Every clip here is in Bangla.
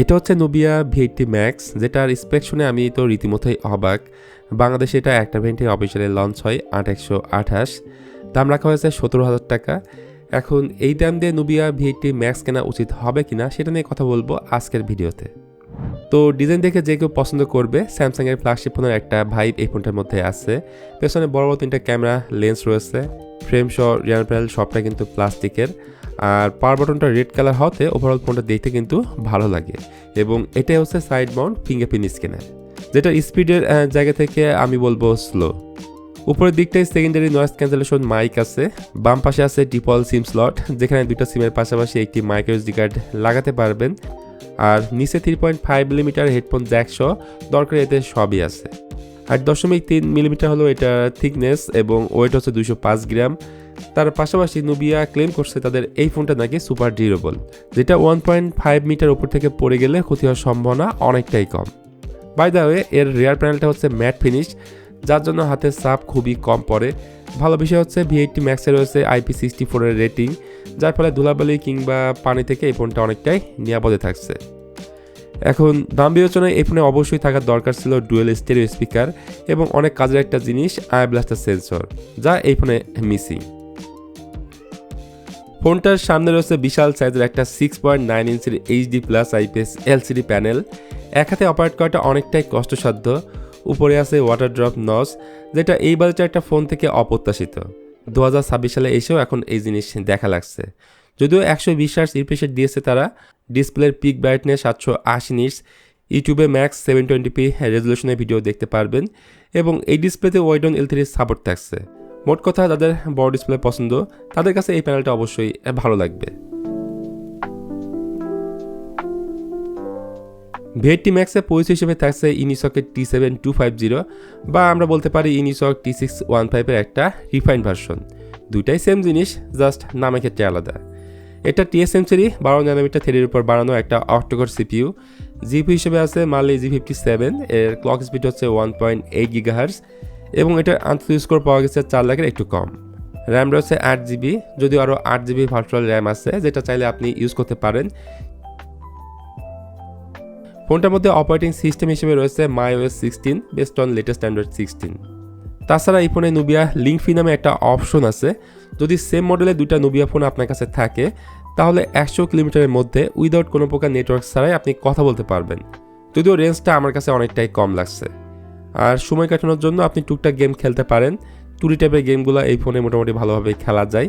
এটা হচ্ছে নুবিয়া V80 ম্যাক্স, যেটার স্পেক শুনে আমি তো রীতিমতোই অবাক। বাংলাদেশে এটা একটা ভেরিয়েন্টে অফিসিয়ালি লঞ্চ হয় 8128, দাম রাখা হয়েছে 17,000 টাকা। এখন এই দাম দিয়ে নুবিয়া V80 ম্যাক্স কেনা উচিত হবে কিনা সেটা নিয়ে কথা বলবো আজকের ভিডিওতে। তো ডিজাইন দেখে যে কেউ পছন্দ করবে, স্যামসাংয়ের ফ্ল্যাগশিপ ফোনের একটা ভাইব এই ফোনটার মধ্যে আছে। পেছনে বড় বড় 3টা ক্যামেরা লেন্স রয়েছে, ফ্রেম সহ রিয়ার প্যানেল সবটা কিন্তু প্লাস্টিকের, আর পাওয়ার বাটনটা রেড কালার হতে ওভারঅল ফোনটা দেখতে কিন্তু ভালো লাগে। এবং এটাই হচ্ছে সাইড মাউন্ট ফিঙ্গারপ্রিন্ট স্ক্যানার, যেটা স্পিডের জায়গা থেকে আমি বলবো স্লো। উপরের দিকটায় সেকেন্ডারি নয়েজ ক্যান্সেলেশন মাইক আছে, বাম পাশে আছে ডিফল্ট সিম স্লট, যেখানে দুটো সিমের পাশাপাশি একটি মাইক্রো এসডি কার্ড লাগাতে পারবেন। আর নিচে 3.5 মিলিমিটার হেডফোন জ্যাক সহ দরকার এতে সবই আছে। 8.3 মিলিমিটার হলো এটা থিকনেস এবং ওয়েট হচ্ছে 205 গ্রাম। তার পাশাপাশি নুবিয়া ক্লেম করছে তাদের এই ফোনটা নাকি সুপার ডিউরেবল, যেটা 1.5 মিটার উপর থেকে পড়ে গেলে ক্ষতি হওয়ার সম্ভাবনা অনেকটাই কম। বাই দ্য ওয়ে, এর রিয়ার প্যানেলটা হচ্ছে ম্যাট ফিনিশ, যার জন্য হাতের চাপ খুবই কম পড়ে। ভালো বিষয় হচ্ছে V80 ম্যাক্সে রয়েছে IP64 এর রেটিং, যার ফলে ধুলাবালি কিংবা পানি থেকে এই ফোনটা অনেকটাই নিরাপদে থাকছে। এখন দাম বিবেচনায় এই ফোনে অবশ্যই থাকার দরকার ছিল ডুয়েল স্টেরিও স্পিকার এবং অনেক কাজের একটা জিনিস আই ব্লাস্টার সেন্সর, যা এই ফোনে মিসিং। ফোনটার সামনে রয়েছে বিশাল সাইজের একটা 6.9 ইঞ্চির HD+ IPS LCD প্যানেল। এক হাতে অপারেট করাটা অনেকটাই কষ্টসাধ্য। উপরে আছে ওয়াটার ড্রপ নজ, যেটা এই বাজেটে একটা ফোন থেকে অপ্রত্যাশিত। 2026 সালে এসেও এখন এই জিনিস দেখা লাগছে। যদিও 120 হার্টজ রিফ্রেশ দিয়েছে তারা। ডিসপ্লের পিক ব্রাইটনেস 780 নিটস, ইউটিউবে ম্যাক্স 720p রেজলিউশনের ভিডিও দেখতে পারবেন এবং এই ডিসপ্লেতে ওয়াইড অন L3 সাপোর্ট থাকছে। মোট কথা, যাদের বড় ডিসপ্লে পছন্দ তাদের কাছে এই প্যানেলটা অবশ্যই ভালো লাগবে। V80 ম্যাক্সে পরিচয় হিসেবে থাকছে ইউনিসকের T7250 বা আমরা বলতে পারি ইউনিসক T615 এর একটা রিফাইন্ড ভার্সন। দুইটাই সেম জিনিস, জাস্ট নামের ক্ষেত্রে আলাদা। এটা TSMC 12 ন্যানোমিটার থ্রেডের উপর বানানো একটা অক্টোকোর CPU। জিপি হিসেবে আছে Mali G57, এর ক্লক স্পিড হচ্ছে 1.8 GHz এবং এটার আন্তর্জাতিক স্কোর পাওয়া গেছে 4 লাখের একটু কম। র্যাম রয়েছে 8GB, যদিও আরও 8GB ভার্চুয়াল র্যাম আছে, যেটা চাইলে আপনি ইউজ করতে পারেন। ফোনটার মধ্যে অপারেটিং সিস্টেম হিসেবে রয়েছে MyOS 16 based on latest Android 16। তাছাড়া এই ফোনে নুবিয়া লিঙ্ক ফি নামে একটা অপশন আছে। যদি সেম মডেলের দুইটা নুবিয়া ফোন আপনার কাছে থাকে, তাহলে 100 কিলোমিটারের মধ্যে উইদাউট কোনো প্রকার নেটওয়ার্ক ছাড়াই আপনি কথা বলতে পারবেন। যদিও রেঞ্জটা আমার কাছে অনেকটাই কম লাগছে। আর সময় কাটানোর জন্য আপনি টুকটাক গেম খেলতে পারেন। 2D টাইপের গেমগুলো এই ফোনে মোটামুটি ভালোভাবে খেলা যায়।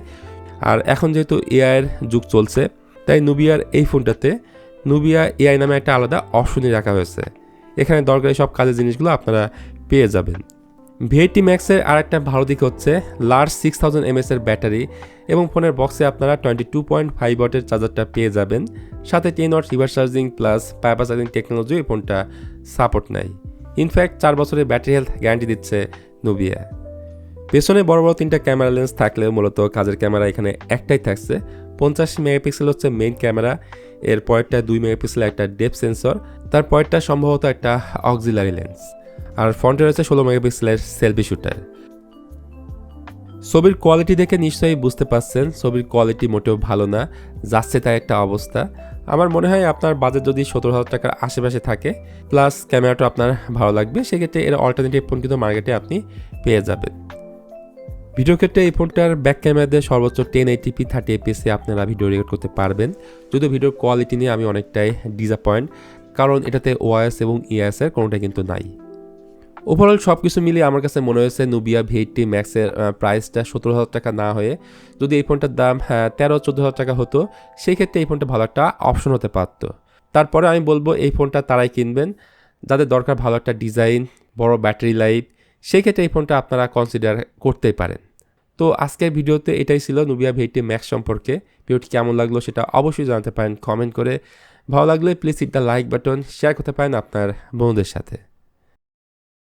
আর এখন যেহেতু AI এর যুগ চলছে, তাই নুবিয়ার এই ফোনটাতে নুবিয়া AI নামে একটা আলাদা অপশনই রাখা হয়েছে। এখানে দরকারি সব কাজের জিনিসগুলো আপনারা পেয়ে যাবেন। V80 ম্যাক্সের আর একটা ভালো দিক হচ্ছে লার্জ 6000 mAh এর ব্যাটারি এবং ফোনের বক্সে আপনারা 22.5 ওয়াটের চার্জারটা পেয়ে যাবেন। সাথে 10 ওয়াট রিভার্স চার্জিং প্লাস পাইপার চার্জিং টেকনোলজি এই ফোনটা সাপোর্ট নেয়। ইনফ্যাক্ট 4 বছরের ব্যাটারি হেলথ গ্যারান্টি দিচ্ছে নুবিয়া। পেছনে বড় বড় 3টা ক্যামেরা লেন্স থাকলেও মূলত কাজের ক্যামেরা এখানে একটাই থাকছে। 50 মেগাপিক্সেল হচ্ছে মেইন ক্যামেরা, এর পরেরটা 2 মেগাপিক্সেলের একটা ডেপথ সেন্সর, তার পরেরটা সম্ভবত একটা অক্সিলারি লেন্স, আর ফ্রন্টে রয়েছে 16 মেগাপিক্সেলের সেলফি শুটার। ছবির কোয়ালিটি দেখে নিশ্চয়ই বুঝতে পারছেন ছবির কোয়ালিটি মোটেও ভালো না, যাচ্ছে তাই একটা অবস্থা। আমার মনে হয় আপনার বাজেট যদি 17,000 টাকার আশেপাশে থাকে প্লাস ক্যামেরাটা আপনার ভালো লাগবে, সেক্ষেত্রে এর অল্টারনেটিভ ফোন কিন্তু মার্কেটে আপনি পেয়ে যাবেন। ভিডিও ক্ষেত্রে এই ফোনটার ব্যাক ক্যামেরা দিয়ে সর্বোচ্চ 1080p 30fps আপনারা ভিডিও রেকর্ড করতে পারবেন। যদিও ভিডিওর কোয়ালিটি নিয়ে আমি অনেকটাই ডিসঅ্যাপয়েন্ট, কারণ এটাতে OIS এবং EIS এর কোনোটা কিন্তু নাই। ওভারঅল সব কিছু মিলিয়ে আমার কাছে মনে হয়েছে নুবিয়া V80 ম্যাক্সের প্রাইসটা 17,000 টাকা না হয়ে যদি এই ফোনটার দাম 13-14,000 টাকা হতো, সেই ক্ষেত্রে এই ফোনটা ভালো একটা অপশন হতে পারত। তারপরে আমি বলবো এই ফোনটা তারাই কিনবেন যাদের দরকার ভালো একটা ডিজাইন, বড় ব্যাটারি লাইফ, সেই ক্ষেত্রে এই ফোনটা আপনারা কনসিডার করতেই পারেন। তো আজকের ভিডিওতে এটাই ছিল নুবিয়া V80 ম্যাক্স সম্পর্কে। ভিডিওটি কেমন লাগলো সেটা অবশ্যই জানাতে পারেন কমেন্ট করে। ভালো লাগলে please hit the like button, share করতে পারেন আপনার বন্ধুদের সাথে।